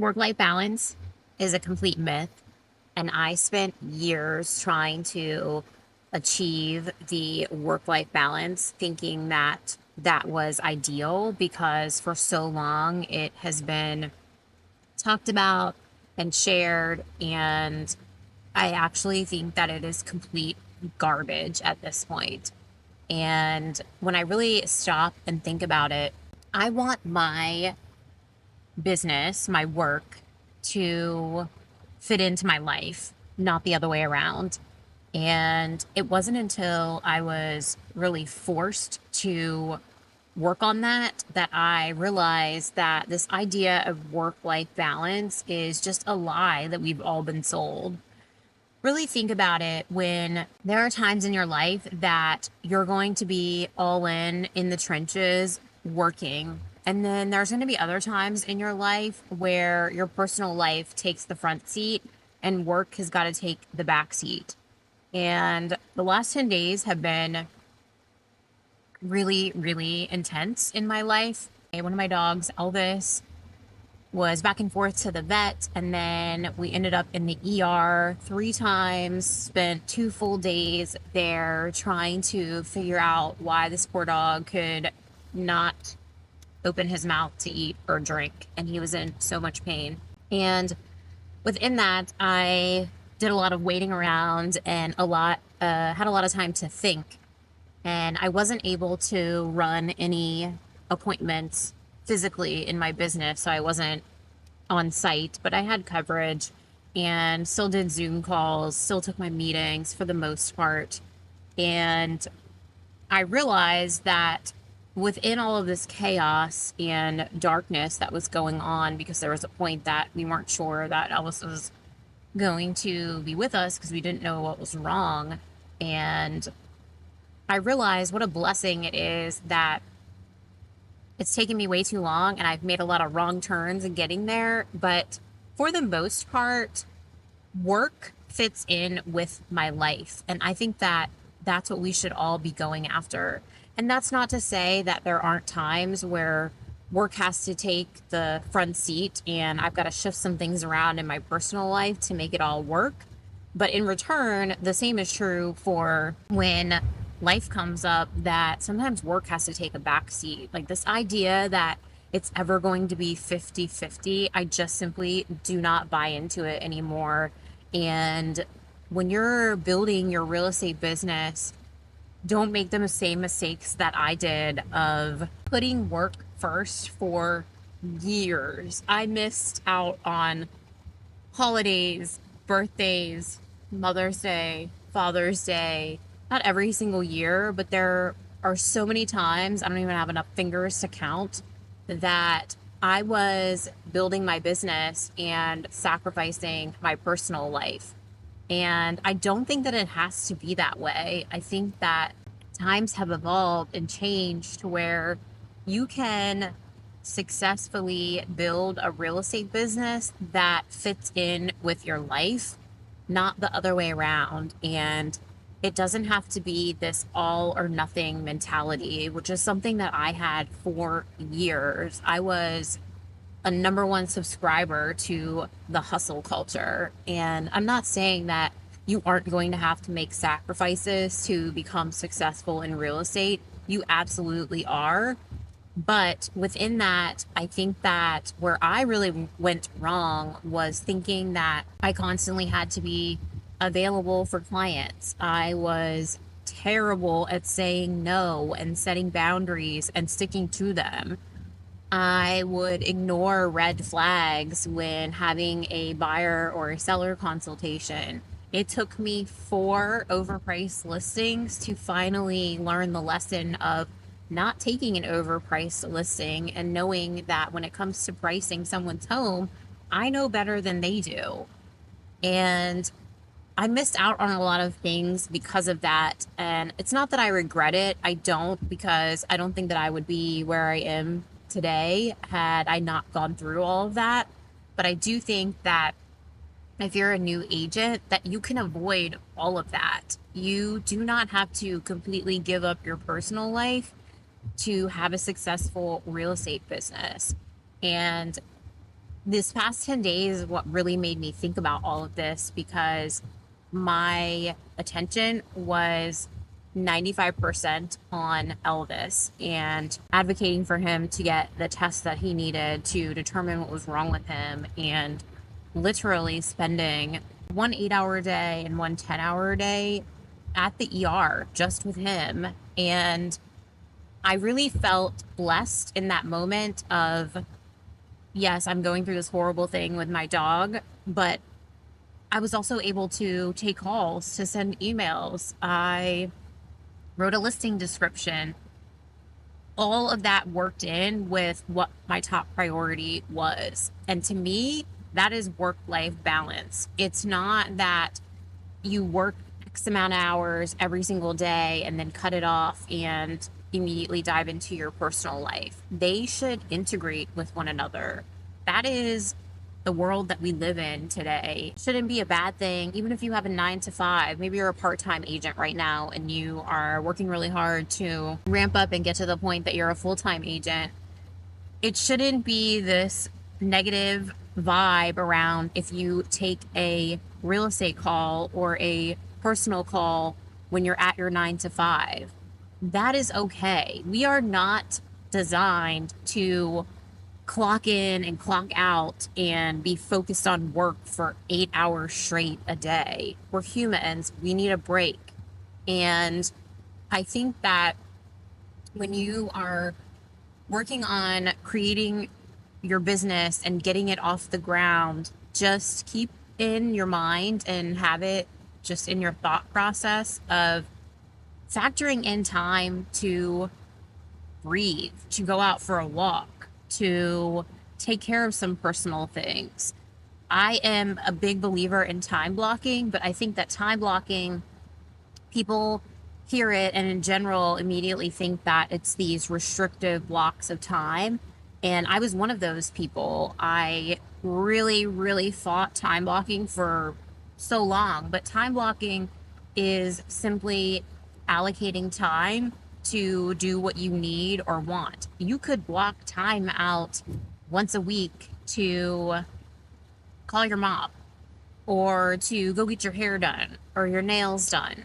Work-life balance is a complete myth, and I spent years trying to achieve the work-life balance, thinking that that was ideal because for so long it has been talked about and shared, and I actually think that it is complete garbage at this point. And when I really stop and think about it, I want my business, my work, to fit into my life, not the other way around. And it wasn't until I was really forced to work on that that I realized that this idea of work life balance is just a lie that we've all been sold. Really think about it when there are times in your life that you're going to be all in the trenches working. And then there's going to be other times in your life where your personal life takes the front seat and work has got to take the back seat. And the last 10 days have been really, really intense in my life. One of my dogs, Elvis, was back and forth to the vet, and then we ended up in the ER 3 times, spent 2 full days there trying to figure out why this poor dog could not open his mouth to eat or drink, and he was in so much pain. And within that, I did a lot of waiting around and had a lot of time to think, and I wasn't able to run any appointments physically in my business, so I wasn't on site, but I had coverage and still did Zoom calls, still took my meetings for the most part. And I realized that within all of this chaos and darkness that was going on, because there was a point that we weren't sure that Elvis was going to be with us because we didn't know what was wrong. And I realized what a blessing it is that it's taken me way too long and I've made a lot of wrong turns in getting there. But for the most part, work fits in with my life. And I think that that's what we should all be going after. And that's not to say that there aren't times where work has to take the front seat and I've got to shift some things around in my personal life to make it all work. But in return, the same is true for when life comes up, that sometimes work has to take a back seat. Like this idea that it's ever going to be 50-50, I just simply do not buy into it anymore. And when you're building your real estate business, don't make the same mistakes that I did of putting work first for years. I missed out on holidays, birthdays, Mother's Day, Father's Day, not every single year, but there are so many times, I don't even have enough fingers to count, that I was building my business and sacrificing my personal life. And I don't think that it has to be that way. I think that times have evolved and changed to where you can successfully build a real estate business that fits in with your life, not the other way around. And it doesn't have to be this all or nothing mentality, which is something that I had for years. I was a number one subscriber to the hustle culture. And I'm not saying that you aren't going to have to make sacrifices to become successful in real estate. You absolutely are. But within that, I think that where I really went wrong was thinking that I constantly had to be available for clients. I was terrible at saying no and setting boundaries and sticking to them. I would ignore red flags when having a buyer or a seller consultation. It took me 4 overpriced listings to finally learn the lesson of not taking an overpriced listing and knowing that when it comes to pricing someone's home, I know better than they do. And I missed out on a lot of things because of that. And it's not that I regret it. I don't, because I don't think that I would be where I am today had I not gone through all of that. But I do think that if you're a new agent, that you can avoid all of that. You do not have to completely give up your personal life to have a successful real estate business. And This past 10 days is what really made me think about all of this because my attention was 95% on Elvis and advocating for him to get the test that he needed to determine what was wrong with him, and literally spending one 8 hour day and one 10 hour day at the ER just with him. And I really felt blessed in that moment of, yes, I'm going through this horrible thing with my dog, but I was also able to take calls, to send emails. I wrote a listing description. All of that worked in with what my top priority was. And to me, that is work life balance. It's not that you work X amount of hours every single day and then cut it off and immediately dive into your personal life. They should integrate with one another. That is the world that we live in today. Shouldn't be a bad thing, even if you have a 9 to 5. Maybe you're a part-time agent right now and you are working really hard to ramp up and get to the point that you're a full-time agent. It shouldn't be this negative vibe around if you take a real estate call or a personal call when you're at your 9 to 5. That is okay. We are not designed to clock in and clock out and be focused on work for 8 hours straight a day. We're humans. We need a break. And I think that when you are working on creating your business and getting it off the ground, just keep in your mind and have it just in your thought process of factoring in time to breathe, to go out for a walk, to take care of some personal things. I am a big believer in time blocking, but I think that time blocking, people hear it and in general immediately think that it's these restrictive blocks of time. And I was one of those people. I really, really fought time blocking for so long, but time blocking is simply allocating time to do what you need or want. You could block time out once a week to call your mom or to go get your hair done or your nails done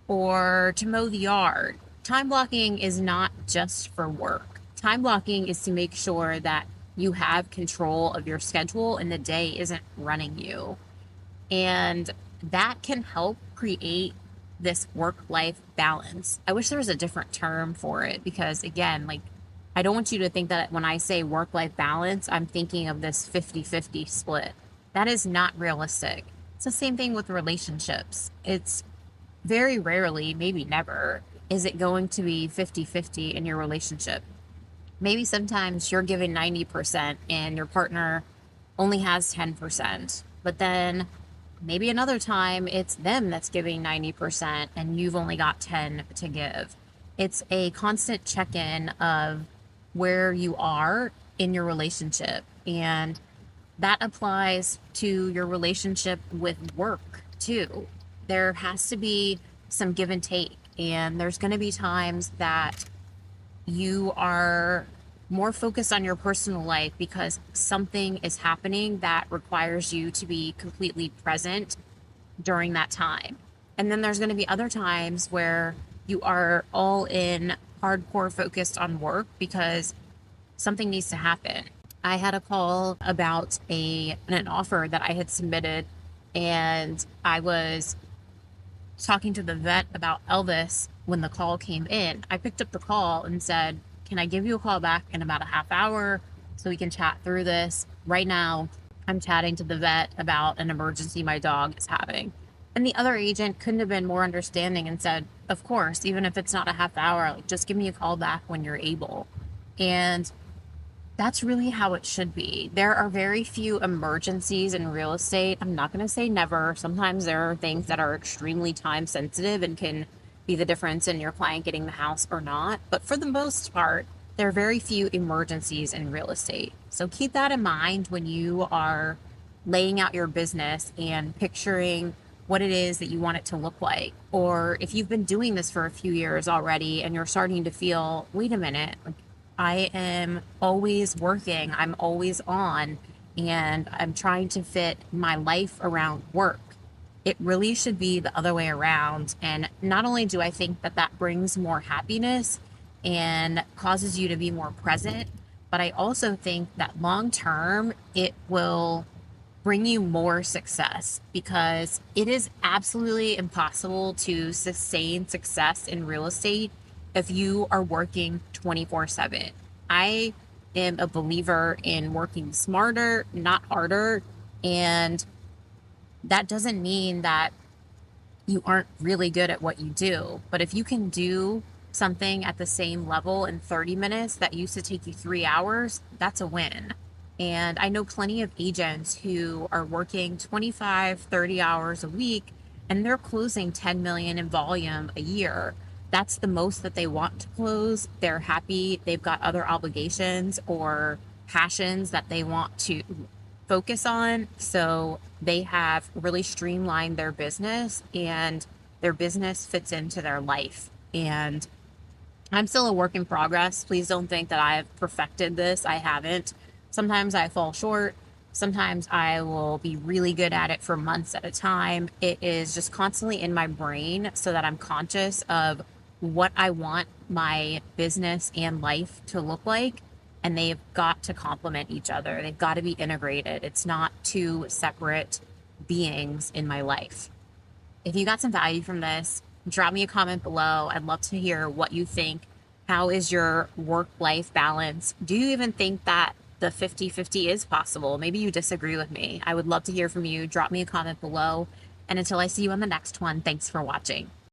or to mow the yard. Time blocking is not just for work. Time blocking is to make sure that you have control of your schedule and the day isn't running you. And that can help create this work-life balance. I wish there was a different term for it because, again, like, I don't want you to think that when I say work-life balance, I'm thinking of this 50-50 split. That is not realistic. It's the same thing with relationships. It's very rarely, maybe never, is it going to be 50-50 in your relationship. Maybe sometimes you're giving 90% and your partner only has 10%, but then maybe another time it's them that's giving 90% and you've only got 10 to give. It's a constant check-in of where you are in your relationship, and that applies to your relationship with work too. There has to be some give and take, and there's going to be times that you are more focused on your personal life because something is happening that requires you to be completely present during that time. And then there's going to be other times where you are all in hardcore focused on work because something needs to happen. I had a call about an offer that I had submitted, and I was talking to the vet about Elvis when the call came in. I picked up the call and said, "Can I give you a call back in about a half hour so we can chat through this? Right now, I'm chatting to the vet about an emergency my dog is having." And the other agent couldn't have been more understanding and said, "Of course, even if it's not a half hour, like, just give me a call back when you're able." And that's really how it should be. There are very few emergencies in real estate. I'm not going to say never. Sometimes there are things that are extremely time sensitive and can be the difference in your client getting the house or not. But for the most part, there are very few emergencies in real estate. So keep that in mind when you are laying out your business and picturing what it is that you want it to look like. Or if you've been doing this for a few years already and you're starting to feel, wait a minute, like, I am always working, I'm always on, and I'm trying to fit my life around work. It really should be the other way around. And not only do I think that that brings more happiness and causes you to be more present, but I also think that long term, it will bring you more success because it is absolutely impossible to sustain success in real estate if you are working 24/7. I am a believer in working smarter, not harder. And that doesn't mean that you aren't really good at what you do. But if you can do something at the same level in 30 minutes that used to take you 3 hours, that's a win. And I know plenty of agents who are working 25, 30 hours a week and they're closing 10 million in volume a year. That's the most that they want to close. They're happy. They've got other obligations or passions that they want to focus on. So they have really streamlined their business and their business fits into their life. And I'm still a work in progress. Please don't think that I have perfected this. I haven't. Sometimes I fall short. Sometimes I will be really good at it for months at a time. It is just constantly in my brain so that I'm conscious of what I want my business and life to look like. And they've got to complement each other. They've got to be integrated. It's not two separate beings in my life. If you got some value from this, drop me a comment below. I'd love to hear what you think. How is your work-life balance? Do you even think that the 50-50 is possible? Maybe you disagree with me. I would love to hear from you. Drop me a comment below. And until I see you on the next one, thanks for watching.